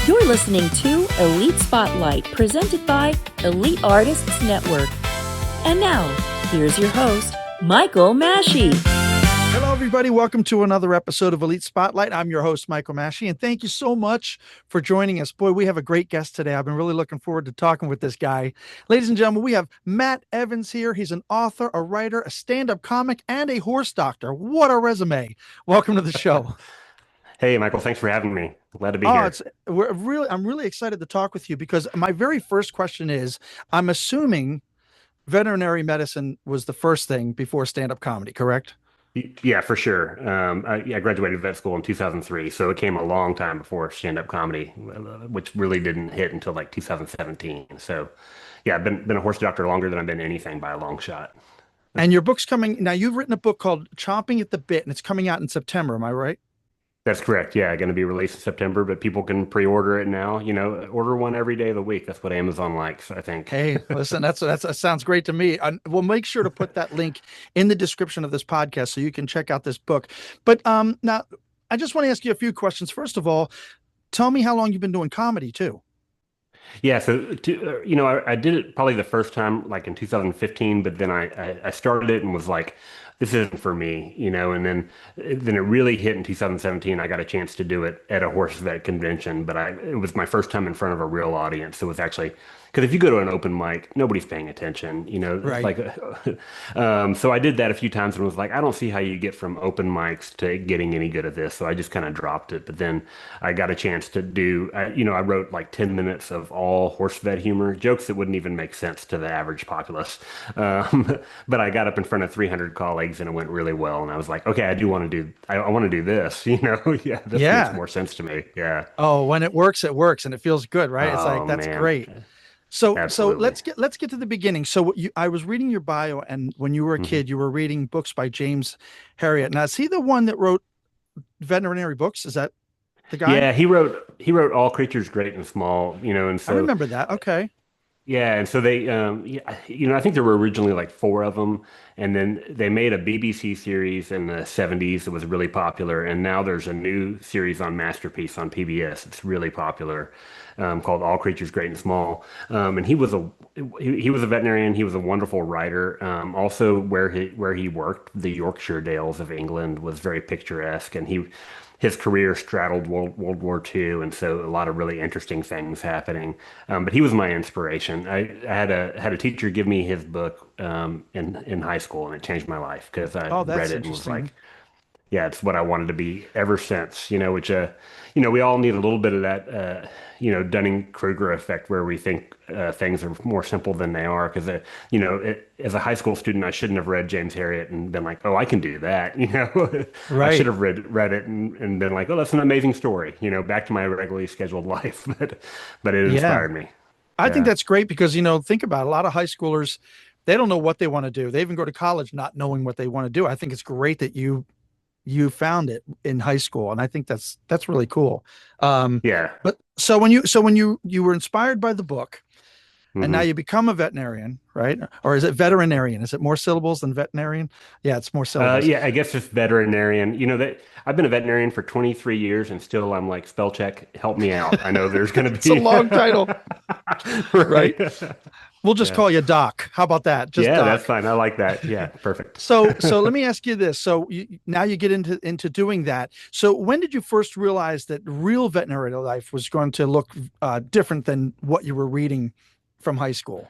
You're listening to Elite Spotlight, presented by Elite Artists Network. And now, here's your host, Michael Masci. Hello, everybody. Welcome to another episode of Elite Spotlight. I'm your host, Michael Masci, and thank you so much for joining us. Boy, we have a great guest today. I've been really looking forward to talking with this guy. Ladies and gentlemen, we have Matt Evans here. He's an author, a writer, a stand-up comic, and a horse doctor. What a resume. Welcome to the show. Hey, Michael, thanks for having me. Glad to be Oh, here. I'm really excited to talk with you because my very first question is, I'm assuming veterinary medicine was the first thing before stand-up comedy, correct? Yeah, for sure. I graduated vet school in 2003, so it came a long time before stand-up comedy, which really didn't hit until like 2017. So, yeah, I've been a horse doctor longer than I've been anything by a long shot. And your book's coming now. You've written a book called Chomping at the Bit, and it's coming out in September. Am I right? That's correct. Yeah, going to be released in September, but people can pre-order it now. You know, order one every day of the week. That's what Amazon likes, I think. Hey, listen, that sounds great to me. We'll make sure to put that link in the description of this podcast so you can check out this book. But now I just want to ask you a few questions. First of all, tell me how long you've been doing comedy too. Yeah, so I did it probably the first time like in 2015, but then I started it and was like, this isn't for me, and then it really hit in 2017. I got a chance to do it at a horse vet convention, but it was my first time in front of a real audience. So it was actually because if you go to an open mic, nobody's paying attention, It's Right. like, so I did that a few times and was like, I don't see how you get from open mics to getting any good at this. So I just kind of dropped it. But then I got a chance to I wrote like 10 minutes of all horse vet humor, jokes that wouldn't even make sense to the average populace. But I got up in front of 300 colleagues and it went really well. And I was like, okay, I want to do this, Yeah, this makes Yeah. more sense to me. Yeah. Oh, when it works, and it feels good, right? It's like Oh, that's man. great. So Absolutely. let's get to the beginning. So I was reading your bio, and when you were a Mhm. kid, you were reading books by James Harriet. Now, is he the one that wrote veterinary books? Is that the guy? Yeah, he wrote All Creatures Great and Small, and I so remember that. Okay. yeah, and so they yeah, I think there were originally like four of them, and then they made a BBC series in the 70s that was really popular, and now there's a new series on Masterpiece on PBS. It's really popular, called All Creatures Great and Small. And he was a veterinarian. He was a wonderful writer. Also, where he worked, the Yorkshire Dales of England was very picturesque, and his career straddled World War II, and so a lot of really interesting things happening. But he was my inspiration. I had a teacher give me his book in high school, and it changed my life because I Oh, read that's it and was interesting. like, yeah, it's what I wanted to be ever since, which, we all need a little bit of that, Dunning-Kruger effect where we think things are more simple than they are. Because, as a high school student, I shouldn't have read James Harriet and been like, oh, I can do that. I should Right. have read it and been like, oh, that's an amazing story, back to my regularly scheduled life. But it Yeah. inspired me. I think Yeah. that's great because, think about it, a lot of high schoolers, they don't know what they want to do. They even go to college not knowing what they want to do. I think it's great that you found it in high school, and I think that's really cool. Um, Yeah. but so when you were inspired by the book, and now hmm you become a veterinarian, right? Or is it veterinarian? Is it more syllables than veterinarian? Yeah, it's more syllables. Yeah, I guess just veterinarian. That I've been a veterinarian for 23 years and still I'm like, spell check, help me out. I know there's going to It's a be long title, right? right. We'll just Yeah. call you Doc. How about that? Just Yeah, that's Doc. fine. I like that. Yeah, perfect. So let me ask you this. So now you get into doing that. So when did you first realize that real veterinary life was going to look different than what you were reading from high school?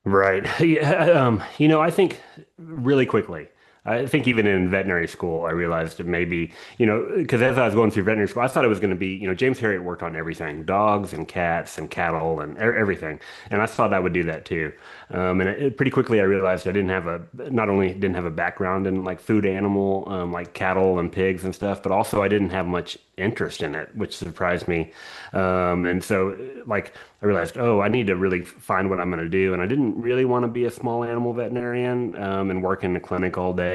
Right. Yeah, I think really quickly. I think even in veterinary school, I realized that maybe, because as I was going through veterinary school, I thought it was going to be, James Harriet worked on everything, dogs and cats and cattle and everything. And I thought I would do that too. And pretty quickly I realized not only didn't have a background in like food animal, like cattle and pigs and stuff, but also I didn't have much interest in it, which surprised me. And so like I realized, oh, I need to really find what I'm going to do. And I didn't really want to be a small animal veterinarian, and work in the clinic all day.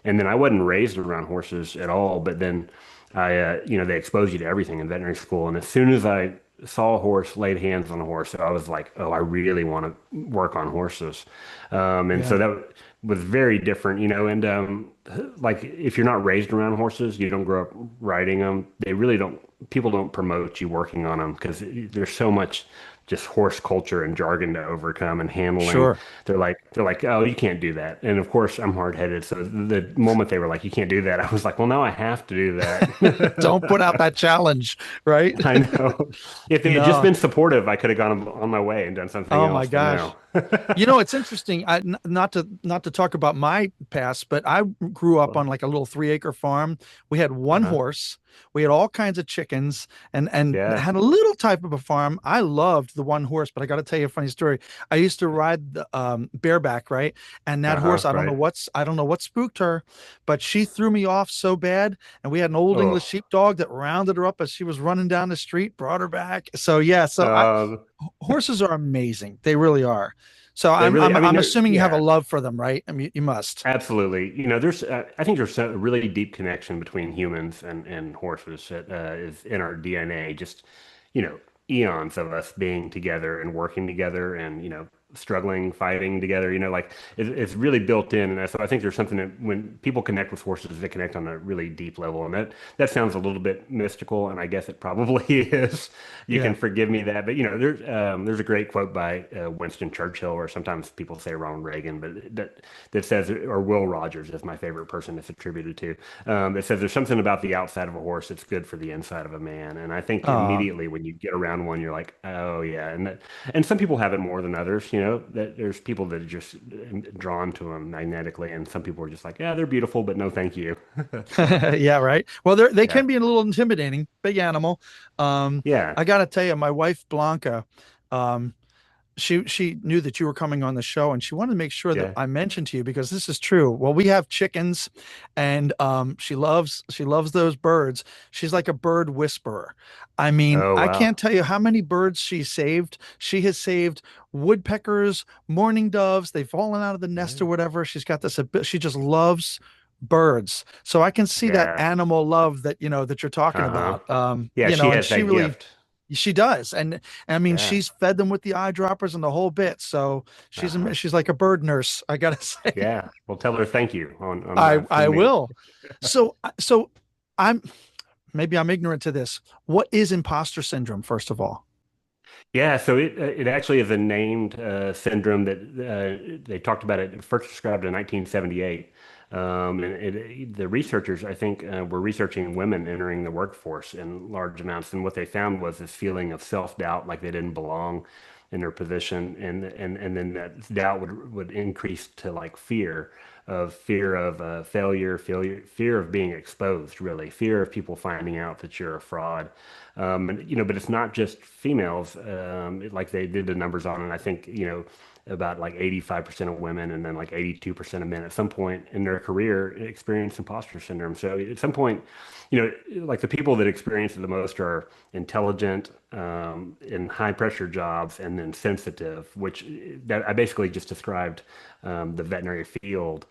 And then I wasn't raised around horses at all. But then they expose you to everything in veterinary school. And as soon as I saw a horse, laid hands on a horse. So I was like, oh, I really want to work on horses. And so Yeah. that was very different, and like if you're not raised around horses, you don't grow up riding them. They really don't, people don't promote you working on them because there's so much just horse culture and jargon to overcome and handling. Sure. They're like, oh, you can't do that. And of course, I'm hard headed. So the moment they were like, you can't do that, I was like, well, now I have to do that. Don't put out that challenge, right? I know. If they had just No. been supportive, I could have gone on my way and done something Oh my else. But no. gosh. It's interesting. Not to talk about my past, but I grew up on like a little 3 acre farm. We had one Uh-huh. horse. We had all kinds of chickens and Yeah. had a little type of a farm. I loved the one horse, but I got to tell you a funny story. I used to ride the bareback, right? And that horse, Uh-huh. Right. I don't know what spooked her, but she threw me off so bad. And we had an old English Oh. sheepdog that rounded her up as she was running down the street, brought her back. So yeah, Um, horses are amazing. They really are. So they I'm really, I'm I mean, I'm assuming you have a yeah. love for them, right? I mean, you must. Absolutely. I think there's a really deep connection between humans and horses that is in our DNA. Just, you know, eons of us being together and working together and, struggling, fighting together, like it's really built in. And so I think there's something that when people connect with horses, they connect on a really deep level. And that sounds a little bit mystical, and I guess it probably is. You can Yeah. forgive me that. But, there's a great quote by Winston Churchill, or sometimes people say Ronald Reagan, but that says, or Will Rogers is my favorite person it's attributed to. It says there's something about the outside of a horse that's good for the inside of a man. And I think Uh, immediately when you get around one, you're like, oh yeah. And some people have it more than others, that there's people that are just drawn to them magnetically. And some people are just like, yeah, they're beautiful, but no, thank you. yeah, right. Well, they Yeah. can be a little intimidating, big animal. Yeah. I gotta tell you, my wife Blanca, um, she knew that you were coming on the show and she wanted to make sure that Yeah. I mentioned to you because this is true. Well, we have chickens and she loves those birds. She's like a bird whisperer. I mean, Oh, I can't wow. tell you how many birds she saved. She has saved woodpeckers, mourning doves. They've fallen out of the nest or Yeah. whatever. She's got this she just loves birds. So I can see that Yeah. animal love that you're talking Uh-huh. about. Yeah. She And has she that really gift. she does. And I mean, Yeah. she's fed them with the eyedroppers and the whole bit. So Uh-huh. she's like a bird nurse, I gotta say. Yeah. Well, tell her thank you I from I me. will. So I'm maybe I'm ignorant to this. What is imposter syndrome, first of all? Yeah, so it actually is a named syndrome that they talked about it first described in 1978. And the researchers, I think, were researching women entering the workforce in large amounts, and what they found was this feeling of self-doubt, like they didn't belong in their position, and then that doubt would increase to like fear of failure, fear of being exposed, really, fear of people finding out that you're a fraud. But it's not just females. Like they did the numbers on, and I think, about like 85% of women and then like 82% of men at some point in their career experience imposter syndrome. So at some point, like the people that experience it the most are intelligent, in high pressure jobs, and then sensitive, which that I basically just described the veterinary field,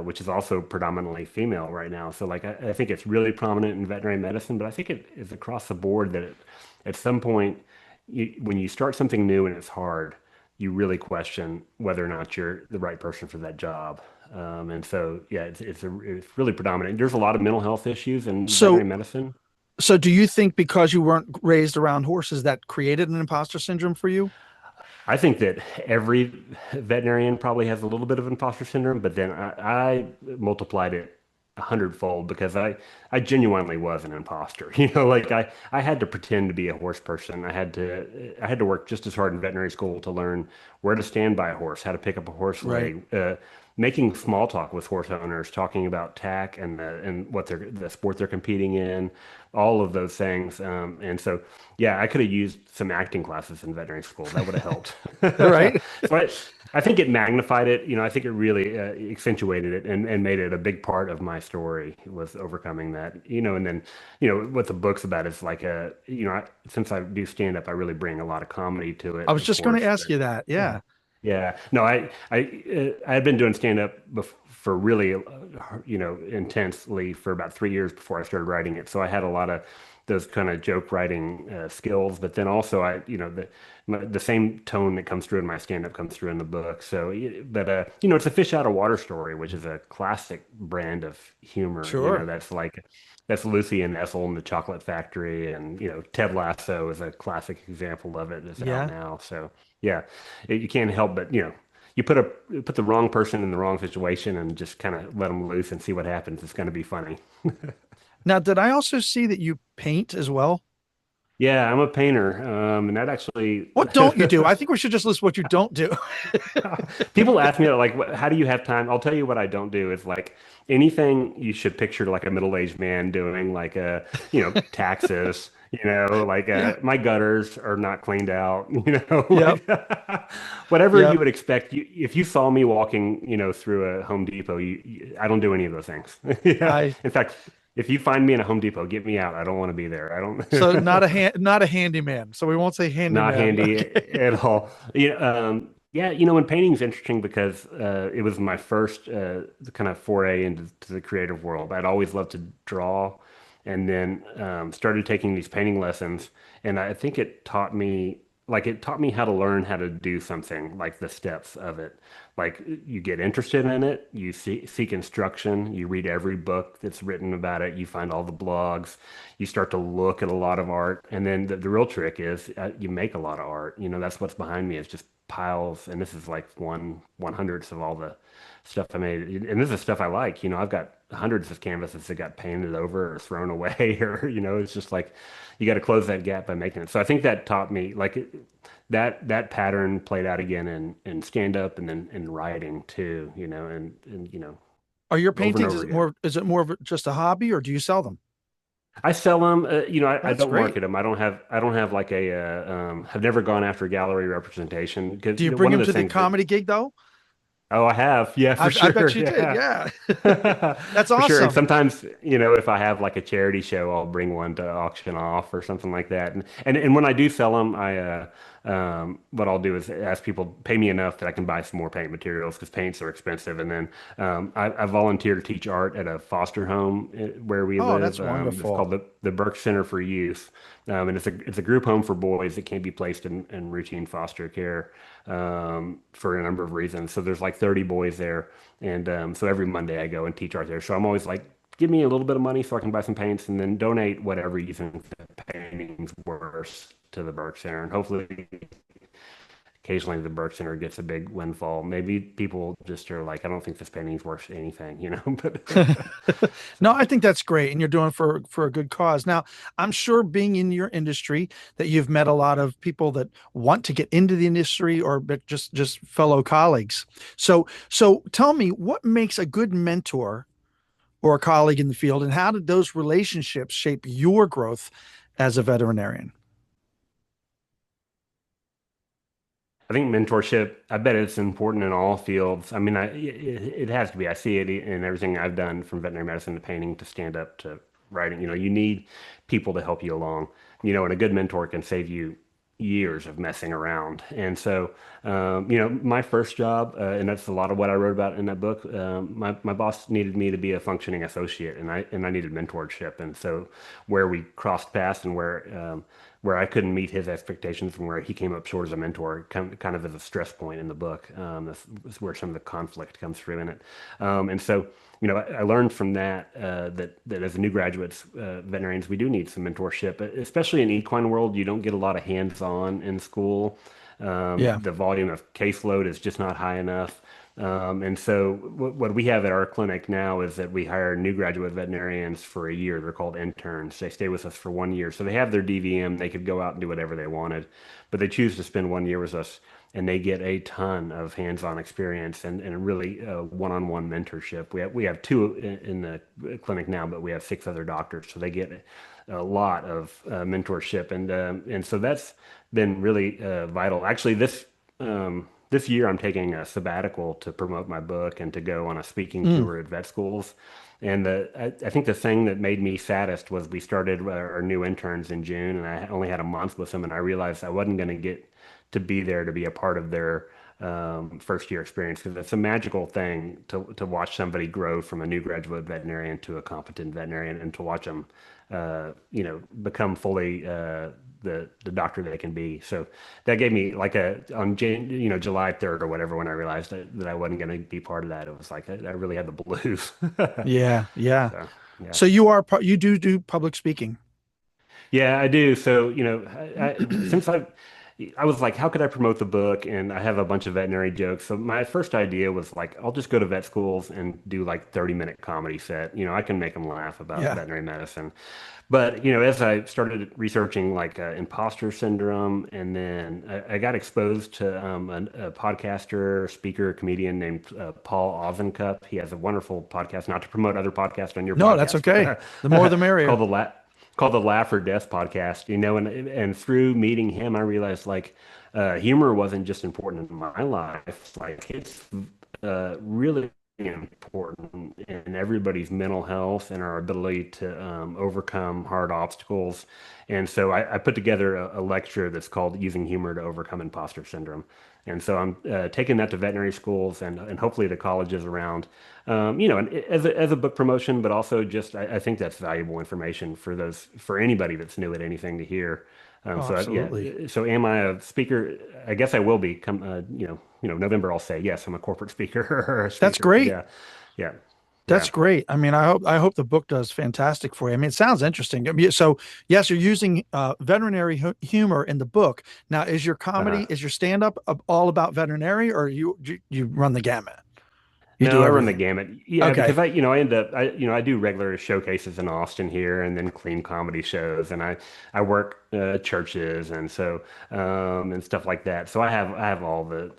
which is also predominantly female right now. So like I think it's really prominent in veterinary medicine, but I think it is across the board that at some point when you start something new and it's hard, you really question whether or not you're the right person for that job. And so, yeah, it's really predominant. There's a lot of mental health issues in veterinary So medicine. so do you think because you weren't raised around horses that created an imposter syndrome for you? I think that every veterinarian probably has a little bit of imposter syndrome, but then I multiplied it 100-fold because I genuinely was an imposter. Like I had to pretend to be a horse person. I had to work just as hard in veterinary school to learn where to stand by a horse, how to pick up a horse Right. leg, making small talk with horse owners, talking about tack and what the sport they're competing in, all of those things. And so, yeah, I could have used some acting classes in veterinary school. That would have helped. Right. So I think it magnified it. I think it really accentuated it and made it a big part of my story was overcoming that. And then, what the book's about is like since I do stand up, I really bring a lot of comedy to I it, was of just going to course. ask you that. Yeah. Yeah. Yeah. No, I had been doing stand up for really, intensely for about 3 years before I started writing it. So I had a lot of those kind of joke writing skills, but then also the same tone that comes through in my stand-up comes through in the book. So, it's a fish out of water story, which is a classic brand of humor. Sure. That's Lucy and Ethel in the Chocolate Factory, and Ted Lasso is a classic example of it that's out Yeah. now. So yeah, you can't help but you put the wrong person in the wrong situation and just kind of let them loose and see what happens. It's going to be funny. Now, did I also see that you paint as well? Yeah, I'm a painter, and that actually What don't you do? I think we should just list what you don't do. people ask me like, how do you have time? I'll tell you what I don't do is like anything you should picture like a middle-aged man doing, like taxes. Like my gutters are not cleaned out. Yep. Like whatever you Yep. would expect. If you saw me walking, through a Home Depot, I don't do any of those things. Yeah. I In fact, if you find me in a Home Depot, get me out. I don't want to be there. I so not don't. a not a handyman. So we won't say Not handyman. handy Okay. at all. Yeah, and painting is interesting because it was my first kind of foray into the creative world. I'd always loved to draw, and then started taking these painting lessons, and I think it taught me how to learn how to do something, like the steps of it. Like you get interested in it, you seek instruction, you read every book that's written about it, you find all the blogs, you start to look at a lot of art, and then the real trick is you make a lot of art. That's what's behind me is just piles, and this is like one hundredth of all the stuff I made, and this is stuff I like. I've got hundreds of canvases that got painted over or thrown away, or it's just like you got to close that gap by making it. So I think that taught me that pattern played out again in stand up and then in writing too, and Are your over and paintings, over again. is it more of just a hobby or do you sell them? I sell them. I That's don't great. market them. I don't have like I've never gone after gallery representation because Do you bring one of them the to the things that comedy gig though? oh, I have. Yeah, for I bet sure. you did. Yeah. Yeah. That's For sure. And awesome. sometimes, if I have like a charity show, I'll bring one to auction off or something like that. And when I do sell them, what I'll do is ask people pay me enough that I can buy some more paint materials because paints are expensive. And then I volunteer to teach art at a foster home where we Oh, live. that's It's called wonderful. the Burke Center for Youth. And it's a group home for boys that can't be placed in routine foster care for a number of reasons. So there's like 30 boys there, and so every Monday I go and teach art there. So I'm always like, give me a little bit of money so I can buy some paints, and then donate whatever you think the painting's worth to the Burke Center, and hopefully occasionally the Burke Center gets a big windfall. Maybe people just are like, I don't think this painting's worth anything. But No, I think that's great, and you're doing for a good cause. Now, I'm sure being in your industry that you've met a lot of people that want to get into the industry or but just fellow colleagues. So tell me what makes a good mentor or a colleague in the field, and how did those relationships shape your growth as a veterinarian? I think mentorship, I bet it's important in all fields. I mean, it has to be. I see it in everything I've done from veterinary medicine to painting to stand up to writing. You need people to help you along, and a good mentor can save you years of messing around. And so, my first job, and that's a lot of what I wrote about in that book. My boss needed me to be a functioning associate, and I needed mentorship. And so, where we crossed paths and where I couldn't meet his expectations and where he came up short as a mentor, kind of as a stress point in the book. That's where some of the conflict comes through in it. And so, I learned from that as new graduates, veterinarians, we do need some mentorship, especially in equine world. You don't get a lot of hands-on in school. Yeah. The volume of caseload is just not high enough. And so what we have at our clinic now is that we hire new graduate veterinarians for a year. They're called interns. They stay with us for 1 year. So they have their DVM. They could go out and do whatever they wanted, but they choose to spend 1 year with us, and they get a ton of hands-on experience and really one-on-one mentorship. We have two in the clinic now, but we have six other doctors. So they get a lot of mentorship. And so that's been really vital. Actually, this year, I'm taking a sabbatical to promote my book and to go on a speaking Mm. tour at vet schools. And I think the thing that made me saddest was we started our new interns in June, and I only had a month with them, and I realized I wasn't going to get to be there to be a part of their first year experience because it's a magical thing to watch somebody grow from a new graduate veterinarian to a competent veterinarian and to watch them become fully the doctor they can be. So that gave me like July 3rd or whatever, when I realized that I wasn't going to be part of that. It was like I really had the blues. Yeah, yeah. So yeah. So you do public speaking. Yeah, I do. So, since I was like, how could I promote the book? And I have a bunch of veterinary jokes. So my first idea was like, I'll just go to vet schools and do like 30-minute comedy set. I can make them laugh about Yeah. veterinary medicine. But, as I started researching like imposter syndrome, and then I got exposed to a podcaster, speaker, comedian named Paul Ozenkup. He has a wonderful podcast, not to promote other podcasts on your No, that's podcast, okay. The more the merrier. called the Laugh or Death podcast, and through meeting him, I realized like humor wasn't just important in my life. Like it's really important in everybody's mental health and our ability to overcome hard obstacles. And so I put together a lecture that's called Using Humor to Overcome Imposter Syndrome. And so I'm taking that to veterinary schools and hopefully to colleges around, and as a book promotion, but also just I think that's valuable information for anybody that's new at anything to hear. Oh, absolutely. Yeah. So am I a speaker? I guess I will be. Come, November. I'll say yes. I'm a corporate speaker or a That's speaker. great. Yeah, yeah, That's yeah. great. I mean, I hope the book does fantastic for you. I mean, it sounds interesting. I mean, so yes, you're using veterinary humor in the book. Now, is your Uh-huh. comedy, is your stand up all about veterinary, or you run the gamut? You No, do I run the everything. gamut. Yeah, Okay. because I do regular showcases in Austin here, and then clean comedy shows, and I work churches, and so and stuff like that. So I have all the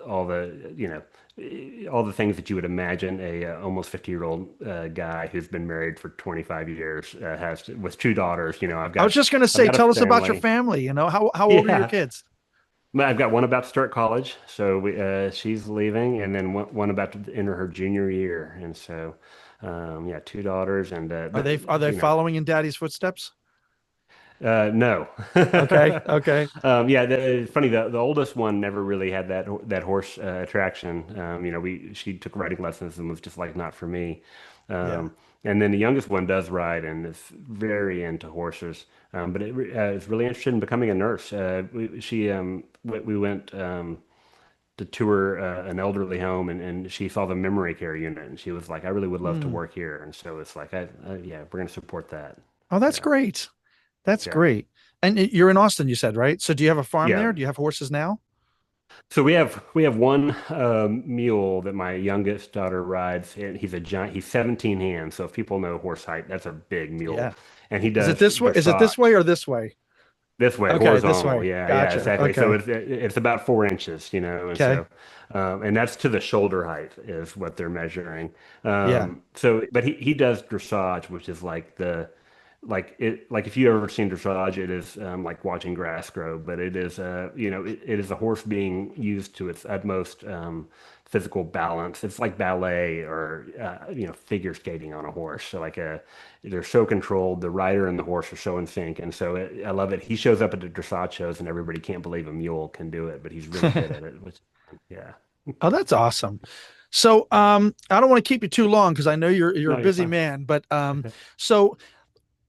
things that you would imagine a almost 50-year-old guy who's been married for 25 years has with two daughters. I was just going to I've say, got a tell us about your family. family. How old are your Yeah. kids? I've got one about to start college, so she's leaving, and then one about to enter her junior year, and so yeah, two daughters, and Are they following in daddy's footsteps? no. Okay. Okay. Yeah, it's funny. The oldest one never really had that horse attraction. She took riding lessons and was just like not for me. Yeah. And then the youngest one does ride and is very into horses. But is really interested in becoming a nurse. We went to tour an elderly home, and she saw the memory care unit, and she was like, I really would love to Hmm. work here. And so it's like, yeah, we're going to support that. Oh, that's Yeah, great. That's yeah, great. And you're in Austin, you said, right? So do you have a farm yeah. there? Do you have horses now? So we have one mule that my youngest daughter rides, and he's a giant. He's 17 hands. So if people know horse height, that's a big mule, Yeah. and he Is it does this way? Is it this way dressage or this way? this way, Okay, this horizontal. way. Yeah, yeah, Gotcha. exactly. So Okay. it's about 4 inches, and Okay. so and that's to the shoulder height is what they're measuring. Yeah. But he does dressage, which is like if you ever seen dressage, it is like watching grass grow, but it is it is a horse being used to its utmost physical balance. It's like ballet or figure skating on a horse. So they're so controlled. The rider and the horse are so in sync, and so I love it. He shows up at the dressage shows, and everybody can't believe a mule can do it, but he's really good at it. Yeah. Oh, that's awesome. So, I don't want to keep you too long because I know you're a No, you're busy fine. man, but so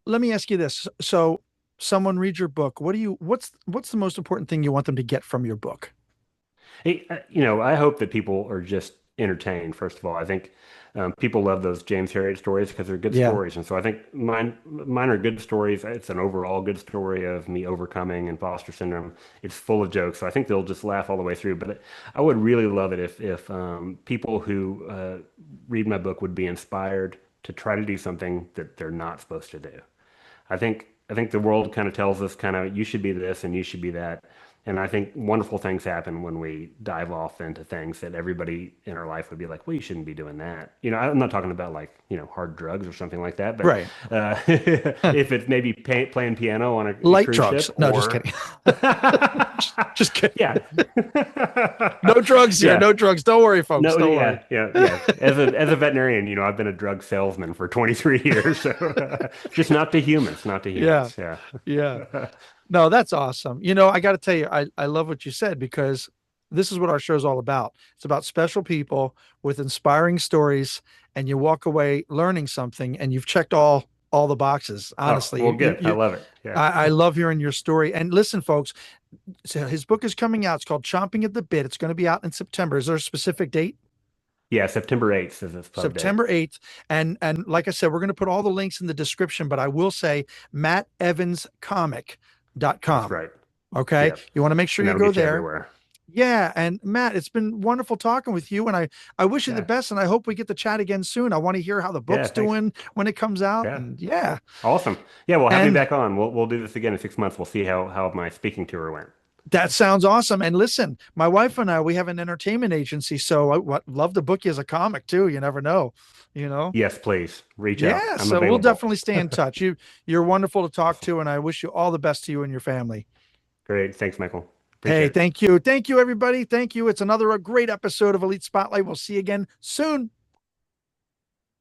let me ask you this. So, someone reads your book. What's the most important thing you want them to get from your book? Hey, I hope that people are just entertained. First of all, I think people love those James Herriot stories because they're good Yeah. stories, and so I think mine are good stories. It's an overall good story of me overcoming imposter syndrome. It's full of jokes, so I think they'll just laugh all the way through. But I would really love it if people who read my book would be inspired to try to do something that they're not supposed to do. I think the world kind of tells us kind of you should be this and you should be that. And I think wonderful things happen when we dive off into things that everybody in our life would be like, well, you shouldn't be doing that. I'm not talking about like, hard drugs or something like that, but Right. if it's maybe playing piano on a Light cruise drugs. ship No, just or kidding. Just kidding. yeah. No drugs here. Yeah. No drugs. Don't worry, folks. No, Don't worry. yeah, yeah, yeah. As a veterinarian, I've been a drug salesman for 23 years, so just not to humans, not to Yeah. humans. Yeah. Yeah. No, that's awesome. I got to tell you, I love what you said because this is what our show's all about. It's about special people with inspiring stories, and you walk away learning something, and you've checked all the boxes. Oh, Honestly, well, good. I love it. Yeah. I love hearing your story. And listen, folks, so his book is coming out. It's called Chomping at the Bit. It's going to be out in September. Is there a specific date? Yeah, September 8th is this pub date. September 8th. And like I said, we're going to put all the links in the description, but I will say That's mattevanscomic.com. right. Okay. Yeah. You want to make sure And you that'll go get you there. everywhere. Yeah. And Matt, it's been wonderful talking with you. And I wish you the Yeah. best. And I hope we get to chat again soon. I want to hear how the Yeah. book's Thanks. doing when it comes out. Yeah. And yeah. Awesome. Yeah. Well, have me And back on. We'll do this again in 6 months. We'll see how my speaking tour went. that sounds awesome. And listen, my wife and I, we have an entertainment agency. So I would love to book you as a comic too. You never know, you know? Yes, please reach out. Yeah. I'm So we'll available. definitely stay in touch. You're wonderful to talk to. And I wish you all the best to you and your family. Great. Thanks, Michael. Hey, Appreciate it. thank you. Thank you, everybody. Thank you. It's another great episode of Elite Spotlight. We'll see you again soon.